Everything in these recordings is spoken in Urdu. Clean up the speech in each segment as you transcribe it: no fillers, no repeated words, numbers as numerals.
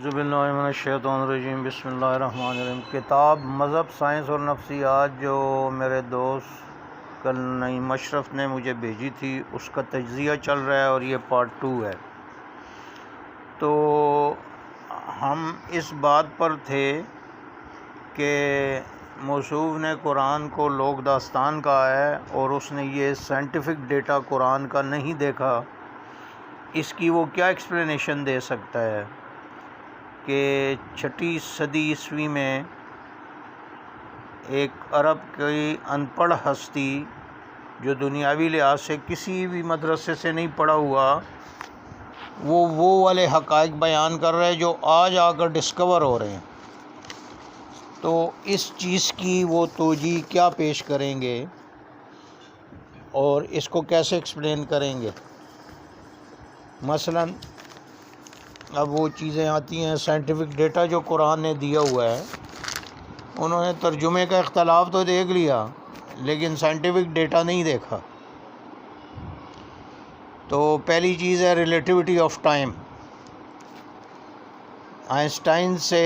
اعوذ باللہ من الشیطان الرجیم بسم اللہ الرحمن الرحیم۔ کتاب مذہب، سائنس اور نفسیات جو میرے دوست کل نعیم اشرف نے مجھے بھیجی تھی، اس کا تجزیہ چل رہا ہے اور یہ پارٹ 2 ہے۔ تو ہم اس بات پر تھے کہ موصوف نے قرآن کو لوک داستان کہا ہے اور اس نے یہ سائنٹیفک ڈیٹا قرآن کا نہیں دیکھا۔ اس کی وہ کیا ایکسپلینیشن دے سکتا ہے کہ 6 صدی عیسوی میں ایک عرب کی ان پڑھ ہستی جو دنیاوی لحاظ سے کسی بھی مدرسے سے نہیں پڑھا ہوا، وہ والے حقائق بیان کر رہے جو آج آ کر ڈسکور ہو رہے ہیں، تو اس چیز کی وہ توجیہ کیا پیش کریں گے اور اس کو کیسے ایکسپلین کریں گے؟ مثلا اب وہ چیزیں آتی ہیں، سائنٹیفک ڈیٹا جو قرآن نے دیا ہوا ہے، انہوں نے ترجمے کا اختلاف تو دیکھ لیا لیکن سائنٹیفک ڈیٹا نہیں دیکھا۔ تو پہلی چیز ہے ریلیٹیوٹی آف ٹائم۔ آئنسٹائن سے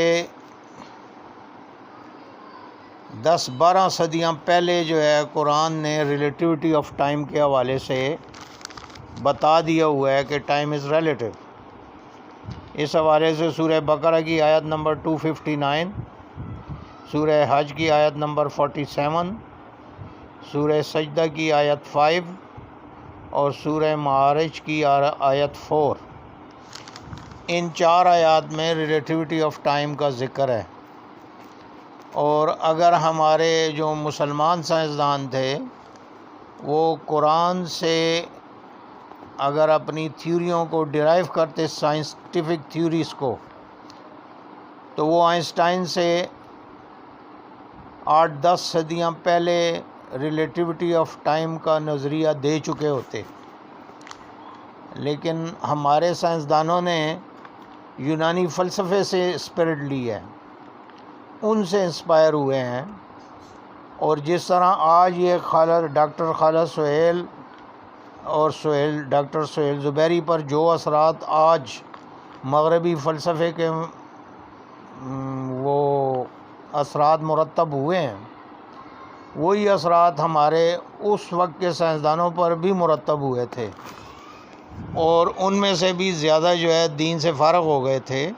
10-12 صدیاں پہلے جو ہے قرآن نے ریلیٹیوٹی آف ٹائم کے حوالے سے بتا دیا ہوا ہے کہ ٹائم از ریلیٹیو۔ اس حوالے سے سورہ بقرہ کی آیت نمبر 259، سورہ حج کی آیت نمبر 47، سورہ سجدہ کی آیت 5 اور سورہ معارج کی آیت 4، ان 4 آیات میں ریلیٹیوٹی آف ٹائم کا ذکر ہے۔ اور اگر ہمارے جو مسلمان سائنسدان تھے وہ قرآن سے اگر اپنی تھیوریوں کو ڈرائیو کرتے، سائنٹیفک تھیوریز کو، تو وہ آئنسٹائن سے 8-10 صدیاں پہلے ریلیٹیوٹی آف ٹائم کا نظریہ دے چکے ہوتے۔ لیکن ہمارے سائنسدانوں نے یونانی فلسفے سے اسپرٹ لی ہے، ان سے انسپائر ہوئے ہیں، اور جس طرح آج یہ ڈاکٹر خالد سہیل اور ڈاکٹر سہیل زبیری پر جو اثرات آج مغربی فلسفے کے وہ اثرات مرتب ہوئے ہیں، وہی اثرات ہمارے اس وقت کے سائنسدانوں پر بھی مرتب ہوئے تھے، اور ان میں سے بھی زیادہ جو ہے دین سے فارغ ہو گئے تھے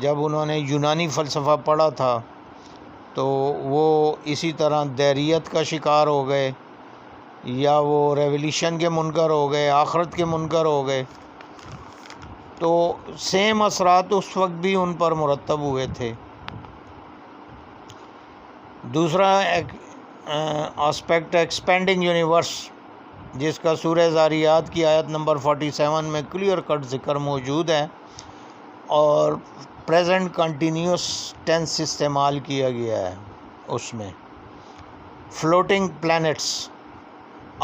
جب انہوں نے یونانی فلسفہ پڑھا تھا، تو وہ اسی طرح دیریت کا شکار ہو گئے یا وہ ریولیوشن کے منکر ہو گئے، آخرت کے منکر ہو گئے۔ تو سیم اثرات اس وقت بھی ان پر مرتب ہوئے تھے۔ دوسرا آسپیکٹ ایکسپینڈنگ یونیورس، جس کا سورہ ذاریات کی آیت نمبر 47 میں کلیئر کٹ ذکر موجود ہے، اور پریزنٹ کنٹینیوس ٹینس استعمال کیا گیا ہے اس میں۔ Floating planets,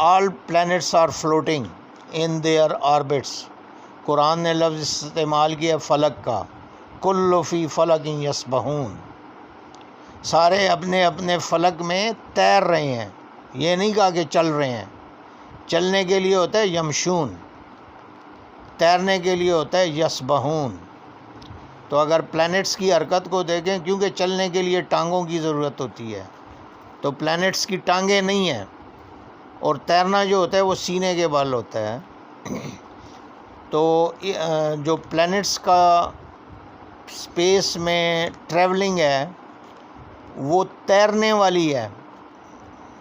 all planets are floating in their orbits. قرآن نے لفظ استعمال کیا فلک کا، کل فی فلک یسبحون، سارے اپنے اپنے فلک میں تیر رہے ہیں۔ یہ نہیں کہا کہ چل رہے ہیں، چلنے کے لیے ہوتا ہے یمشون، تیرنے کے لیے ہوتا ہے یسبحون۔ تو اگر پلینٹس کی حرکت کو دیکھیں، کیونکہ چلنے کے لیے ٹانگوں کی ضرورت ہوتی ہے، تو پلینٹس کی ٹانگیں نہیں ہیں، اور تیرنا جو ہوتا ہے وہ سینے کے بل ہوتا ہے۔ تو جو پلینٹس کا اسپیس میں ٹریولنگ ہے وہ تیرنے والی ہے،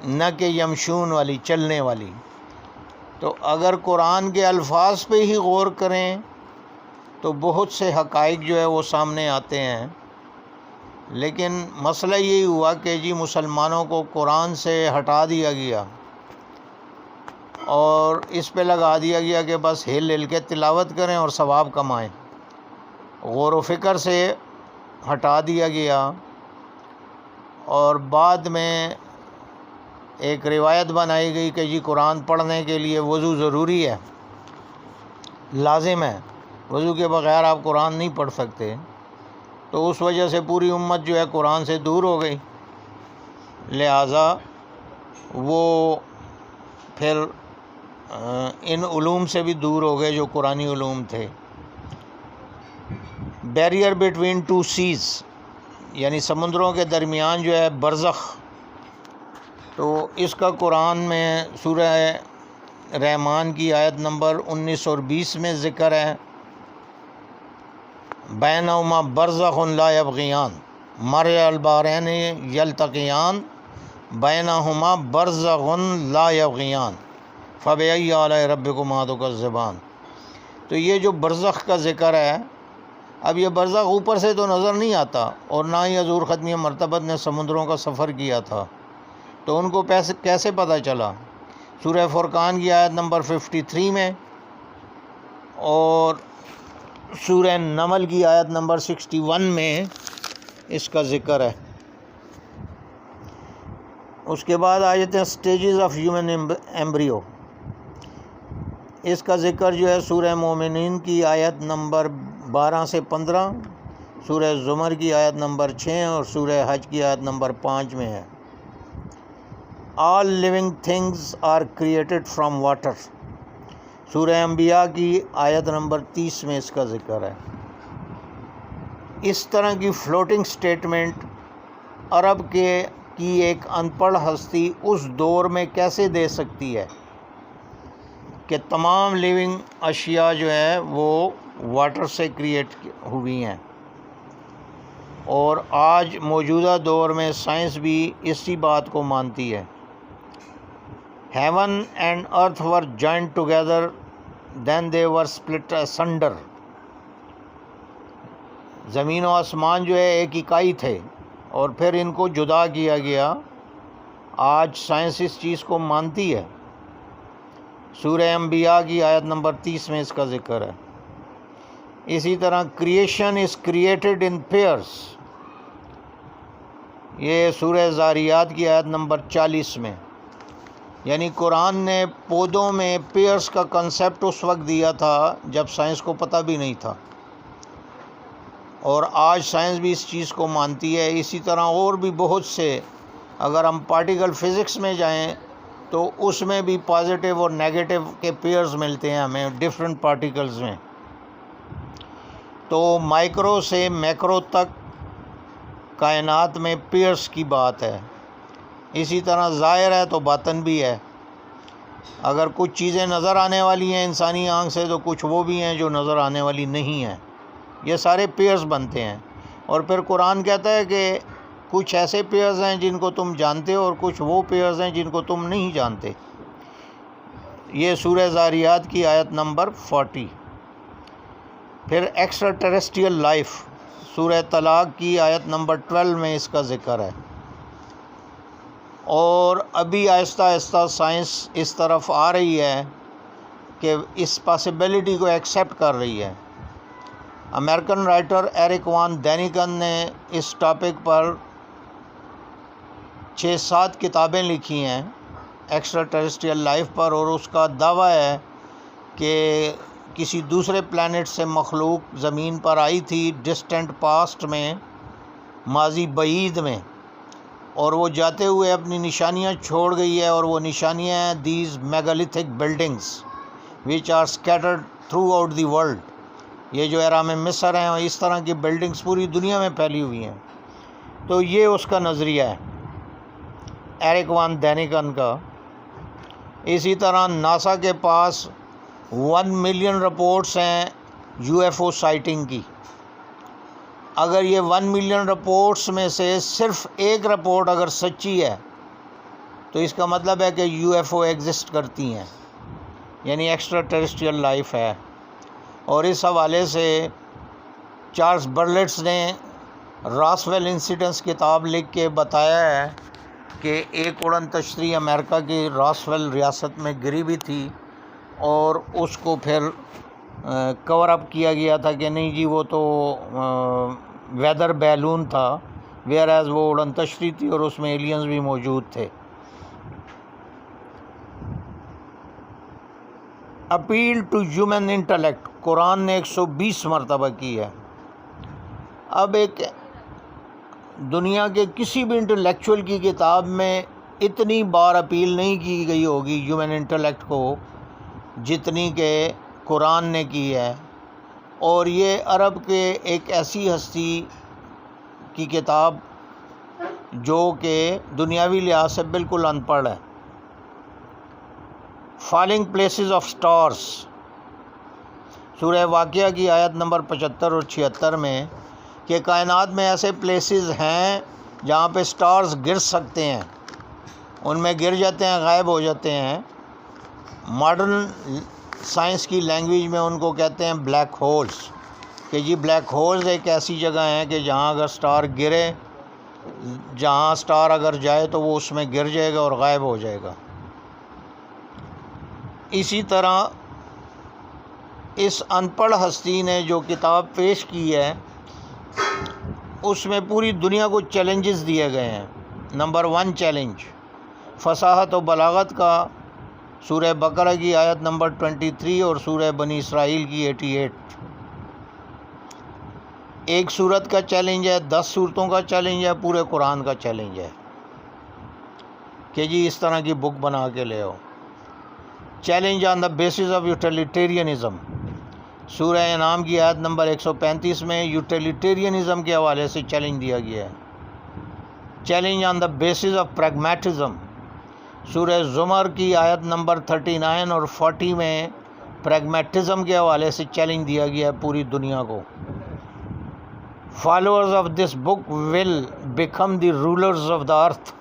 نہ کہ یمشون والی، چلنے والی۔ تو اگر قرآن کے الفاظ پہ ہی غور کریں تو بہت سے حقائق جو ہے وہ سامنے آتے ہیں، لیکن مسئلہ یہی ہوا کہ جی مسلمانوں کو قرآن سے ہٹا دیا گیا اور اس پہ لگا دیا گیا کہ بس ہل ہل کے تلاوت کریں اور ثواب کمائیں۔ غور و فکر سے ہٹا دیا گیا، اور بعد میں ایک روایت بنائی گئی کہ جی قرآن پڑھنے کے لیے وضو ضروری ہے، لازم ہے، وضو کے بغیر آپ قرآن نہیں پڑھ سکتے۔ تو اس وجہ سے پوری امت جو ہے قرآن سے دور ہو گئی، لہٰذا وہ پھر ان علوم سے بھی دور ہو گئے جو قرآنی علوم تھے۔ بیریئر بٹوین ٹو سیز، یعنی سمندروں کے درمیان جو ہے برزخ، تو اس کا قرآن میں سورہ رحمان کی آیت نمبر 19 اور 20 میں ذکر ہے، بینہما برزخ لا یبغیان مرج البحرین یلتقیان بینہما برزخ لا یبغیان فبأی آلاء ربکما تکذبان۔ تو یہ جو برزخ کا ذکر ہے، اب یہ برزخ اوپر سے تو نظر نہیں آتا، اور نہ ہی حضور ختمی مرتبت نے سمندروں کا سفر کیا تھا، تو ان کو کیسے پتہ چلا؟ سورہ فرقان کی آیت نمبر 53 میں اور سورہ نمل کی آیت نمبر 61 میں اس کا ذکر ہے۔ اس کے بعد آ جاتے ہیں سٹیجز آف ہیومن ایمبریو۔ اس کا ذکر جو ہے سورہ مومنین کی آیت نمبر 12 سے 15، سورہ زمر کی آیت نمبر 6 اور سورہ حج کی آیت نمبر 5 میں ہے۔ All living things are created from water, سورہ انبیاء کی آیت نمبر 30 میں اس کا ذکر ہے۔ اس طرح کی فلوٹنگ سٹیٹمنٹ عرب کی ایک ان پڑھ ہستی اس دور میں کیسے دے سکتی ہے کہ تمام لیونگ اشیاء جو ہے وہ واٹر سے کریٹ ہوئی ہیں، اور آج موجودہ دور میں سائنس بھی اسی بات کو مانتی ہے۔ Heaven and earth were joined together, then they were split asunder۔ زمین و آسمان جو ہے ایک اکائی تھے اور پھر ان کو جدا کیا گیا۔ آج سائنس اس چیز کو مانتی ہے۔ سورہ انبیاء کی آیت نمبر 30 میں اس کا ذکر ہے۔ اسی طرح creation is created in pairs, یہ سورہ ذاریات کی آیت نمبر 40 میں۔ یعنی قرآن نے پودوں میں پیئرس کا کنسیپٹ اس وقت دیا تھا جب سائنس کو پتہ بھی نہیں تھا، اور آج سائنس بھی اس چیز کو مانتی ہے۔ اسی طرح اور بھی بہت سے، اگر ہم پارٹیکل فزکس میں جائیں تو اس میں بھی پازیٹیو اور نیگیٹو کے پیئرز ملتے ہیں ہمیں ڈفرینٹ پارٹیکلز میں۔ تو مائکرو سے میکرو تک کائنات میں پیئرس کی بات ہے۔ اسی طرح ظاہر ہے تو باطن بھی ہے۔ اگر کچھ چیزیں نظر آنے والی ہیں انسانی آنکھ سے، تو کچھ وہ بھی ہیں جو نظر آنے والی نہیں ہیں۔ یہ سارے پیئرز بنتے ہیں، اور پھر قرآن کہتا ہے کہ کچھ ایسے پیئرز ہیں جن کو تم جانتے ہو اور کچھ وہ پیئرز ہیں جن کو تم نہیں جانتے۔ یہ سورہ ذاریات کی آیت نمبر 40۔ پھر ایکسٹرا ٹیریسٹریل لائف، سورہ طلاق کی آیت نمبر 12 میں اس کا ذکر ہے۔ اور ابھی آہستہ آہستہ سائنس اس طرف آ رہی ہے کہ اس پاسبلٹی کو ایکسیپٹ کر رہی ہے۔ امریکن رائٹر ایرک وان دینیکن نے اس ٹاپک پر 6-7 کتابیں لکھی ہیں ایکسٹرا ٹیریسٹریل لائف پر، اور اس کا دعویٰ ہے کہ کسی دوسرے پلانٹ سے مخلوق زمین پر آئی تھی ڈسٹنٹ پاسٹ میں، ماضی بعید میں، اور وہ جاتے ہوئے اپنی نشانیاں چھوڑ گئی ہے، اور وہ نشانیاں ہیں these megalithic buildings which are scattered throughout the world. یہ جو اہرام مصر ہیں، اس طرح کی بلڈنگس پوری دنیا میں پھیلی ہوئی ہیں۔ تو یہ اس کا نظریہ ہے ایرک وان دینیکن کا۔ اسی طرح ناسا کے پاس 1 ملین رپورٹس ہیں یو ایف او سائٹنگ کی۔ اگر یہ 1 ملین رپورٹس میں سے صرف ایک رپورٹ اگر سچی ہے تو اس کا مطلب ہے کہ یو ایف او ایگزسٹ کرتی ہیں، یعنی ایکسٹرا ٹیریسٹریل لائف ہے۔ اور اس حوالے سے چارلس برلٹس نے راسویل انسیڈنس کتاب لکھ کے بتایا ہے کہ ایک اڑن تشتری امریکہ کی راسویل ریاست میں گری بھی تھی، اور اس کو پھر کور اپ کیا گیا تھا کہ نہیں جی وہ تو ویدر بیلون تھا، ویئر ایز وہ اڑن تشتری تھی اور اس میں ایلینز بھی موجود تھے۔ اپیل ٹو ہیومن انٹلیکٹ قرآن نے 120 مرتبہ کی ہے۔ اب ایک دنیا کے کسی بھی انٹلیکچوئل کی کتاب میں اتنی بار اپیل نہیں کی گئی ہوگی ہیومن انٹلیکٹ کو جتنی کہ قرآن نے کی ہے، اور یہ عرب کے ایک ایسی ہستی کی کتاب جو کہ دنیاوی لحاظ سے بالکل ان پڑھ ہے۔ فالنگ پلیسز آف سٹارز، سورہ واقعہ کی آیت نمبر 75 اور 76 میں کہ کائنات میں ایسے پلیسز ہیں جہاں پہ سٹارز گر سکتے ہیں، ان میں گر جاتے ہیں، غائب ہو جاتے ہیں۔ ماڈرن سائنس کی لینگویج میں ان کو کہتے ہیں بلیک ہولز، کہ جی بلیک ہولز ایک ایسی جگہ ہیں کہ جہاں اگر سٹار گرے، جہاں سٹار اگر جائے تو وہ اس میں گر جائے گا اور غائب ہو جائے گا۔ اسی طرح اس ان پڑھ ہستی نے جو کتاب پیش کی ہے اس میں پوری دنیا کو چیلنجز دیے گئے ہیں۔ نمبر 1 چیلنج فصاحت و بلاغت کا، سورہ بقرہ کی آیت نمبر 23 اور سورہ بنی اسرائیل کی 88۔ ایک سورت کا چیلنج ہے، 10 سورتوں کا چیلنج ہے، پورے قرآن کا چیلنج ہے کہ جی اس طرح کی بک بنا کے لے آؤ۔ Challenge on the basis of utilitarianism, سورہ انعام کی آیت نمبر 135 میں یوٹیلیٹیرینزم کے حوالے سے چیلنج دیا گیا ہے۔ Challenge on the basis of pragmatism, سورہ زمر کی آیت نمبر 39 اور 40 میں پریگمیٹزم کے حوالے سے چیلنج دیا گیا ہے پوری دنیا کو۔ Followers of this book will become the rulers of the earth,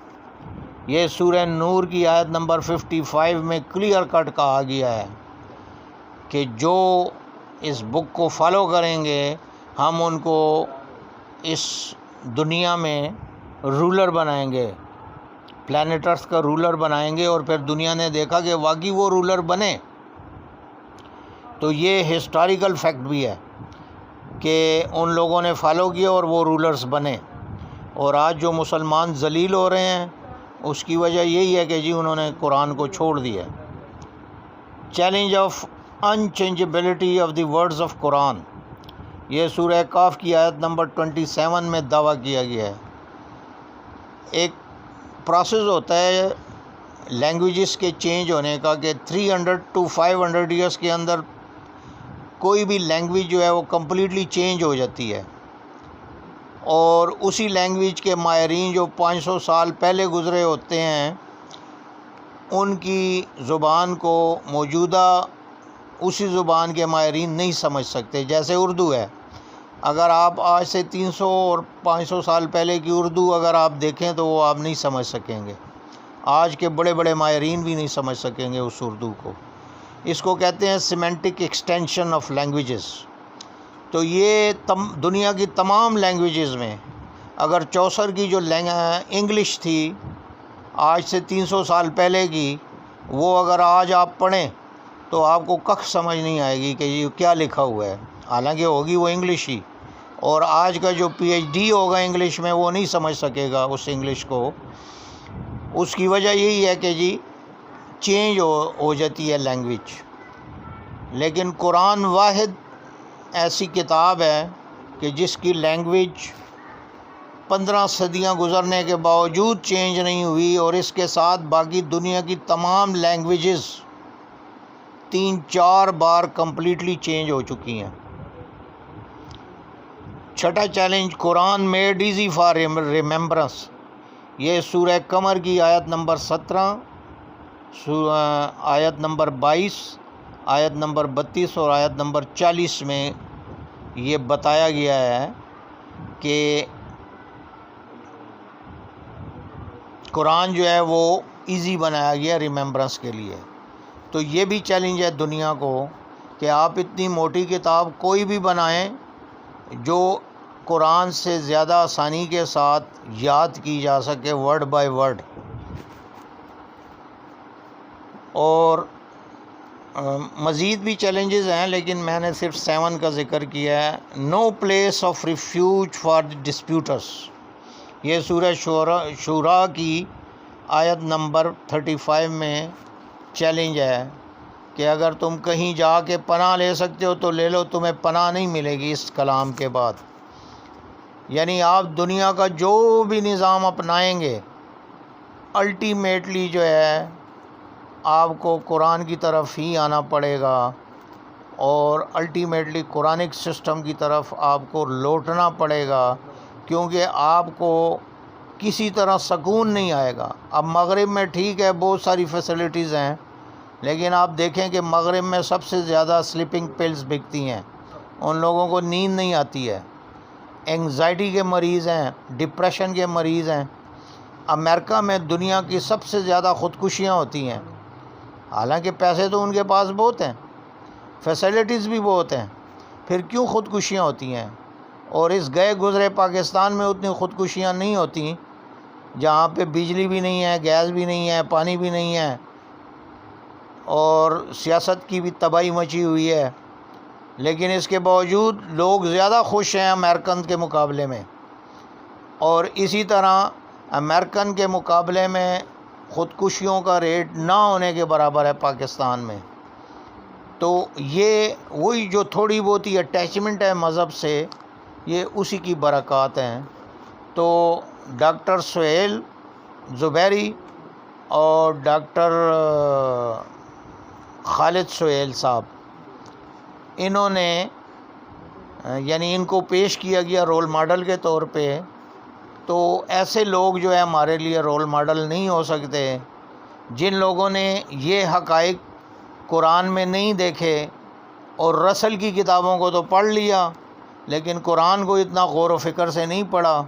یہ سورہ نور کی آیت نمبر 55 میں کلیئر کٹ کہا گیا ہے کہ جو اس بک کو فالو کریں گے ہم ان کو اس دنیا میں رولر بنائیں گے، پلانٹ ارتھ کا رولر بنائیں گے۔ اور پھر دنیا نے دیکھا کہ واقعی وہ رولر بنے، تو یہ ہسٹوریکل فیکٹ بھی ہے کہ ان لوگوں نے فالو کیا اور وہ رولرز بنے۔ اور آج جو مسلمان ذلیل ہو رہے ہیں اس کی وجہ یہی ہے کہ جی انہوں نے قرآن کو چھوڑ دیا۔ Challenge of unchangeability of the words of Quran, یہ سورہ کاف کی آیت نمبر 27 میں دعویٰ کیا گیا ہے۔ ایک پروسیس ہوتا ہے لینگویجز کے چینج ہونے کا کہ 300 to 500 ایئرس کے اندر کوئی بھی لینگویج جو ہے وہ کمپلیٹلی چینج ہو جاتی ہے، اور اسی لینگویج کے ماہرین جو 500 سال پہلے گزرے ہوتے ہیں ان کی زبان کو موجودہ اسی زبان کے ماہرین نہیں سمجھ سکتے۔ جیسے اردو ہے، اگر آپ آج سے 300 اور 500 سال پہلے کی اردو اگر آپ دیکھیں تو وہ آپ نہیں سمجھ سکیں گے، آج کے بڑے بڑے ماہرین بھی نہیں سمجھ سکیں گے اس اردو کو۔ اس کو کہتے ہیں سیمینٹک ایکسٹینشن آف لینگویجز۔ تو یہ دنیا کی تمام لینگویجز میں اگر چوسر کی جو انگلش تھی آج سے 300 سال پہلے کی، وہ اگر آج آپ پڑھیں تو آپ کو کخ سمجھ نہیں آئے گی کہ یہ کیا لکھا ہوا ہے، حالانکہ ہوگی وہ انگلش ہی۔ اور آج کا جو PhD ہوگا انگلش میں وہ نہیں سمجھ سکے گا اس انگلش کو۔ اس کی وجہ یہی ہے کہ جی چینج ہو جاتی ہے لینگویج۔ لیکن قرآن واحد ایسی کتاب ہے کہ جس کی لینگویج 15 صدیاں گزرنے کے باوجود چینج نہیں ہوئی، اور اس کے ساتھ باقی دنیا کی تمام لینگویجز 3-4 بار کمپلیٹلی چینج ہو چکی ہیں۔ چھٹا challenge Quran made easy for remembrance, یہ سورہ قمر کی آیت نمبر 17، آیت نمبر 22، آیت نمبر 32 اور آیت نمبر 40 میں یہ بتایا گیا ہے کہ قرآن جو ہے وہ ایزی بنایا گیا ریممبرنس کے لیے۔ تو یہ بھی چیلنج ہے دنیا کو کہ آپ اتنی موٹی کتاب کوئی بھی بنائیں جو قرآن سے زیادہ آسانی کے ساتھ یاد کی جا سکے ورڈ بائی ورڈ۔ اور مزید بھی چیلنجز ہیں لیکن میں نے صرف 7 کا ذکر کیا ہے۔ نو پلیس آف ریفیوج فار ڈسپیوٹرس، یہ سورہ شورا کی آیت نمبر 35 میں چیلنج ہے کہ اگر تم کہیں جا کے پناہ لے سکتے ہو تو لے لو، تمہیں پناہ نہیں ملے گی اس کلام کے بعد۔ یعنی آپ دنیا کا جو بھی نظام اپنائیں گے الٹیمیٹلی جو ہے آپ کو قرآن کی طرف ہی آنا پڑے گا، اور الٹیمیٹلی قرآنک سسٹم کی طرف آپ کو لوٹنا پڑے گا، کیونکہ آپ کو کسی طرح سکون نہیں آئے گا۔ اب مغرب میں ٹھیک ہے بہت ساری فیسلٹیز ہیں، لیکن آپ دیکھیں کہ مغرب میں سب سے زیادہ سلیپنگ پلز بکتی ہیں، ان لوگوں کو نیند نہیں آتی ہے، اینگزائٹی کے مریض ہیں، ڈپریشن کے مریض ہیں۔ امریکہ میں دنیا کی سب سے زیادہ خودکشیاں ہوتی ہیں، حالانکہ پیسے تو ان کے پاس بہت ہیں، فیسلٹیز بھی بہت ہیں، پھر کیوں خودکشیاں ہوتی ہیں؟ اور اس گئے گزرے پاکستان میں اتنی خودکشیاں نہیں ہوتی، جہاں پہ بجلی بھی نہیں ہے، گیس بھی نہیں ہے، پانی بھی نہیں ہے، اور سیاست کی بھی تباہی مچی ہوئی ہے، لیکن اس کے باوجود لوگ زیادہ خوش ہیں امریکن کے مقابلے میں۔ اور اسی طرح امریکن کے مقابلے میں خودکشیوں کا ریٹ نہ ہونے کے برابر ہے پاکستان میں۔ تو یہ وہی جو تھوڑی بہت ہی اٹیچمنٹ ہے مذہب سے، یہ اسی کی برکات ہیں۔ تو ڈاکٹر سہیل زبیری اور ڈاکٹر خالد سہیل صاحب، انہوں نے یعنی ان کو پیش کیا گیا رول ماڈل کے طور پہ، تو ایسے لوگ جو ہے ہمارے لیے رول ماڈل نہیں ہو سکتے جن لوگوں نے یہ حقائق قرآن میں نہیں دیکھے، اور رسل کی کتابوں کو تو پڑھ لیا لیکن قرآن کو اتنا غور و فکر سے نہیں پڑھا۔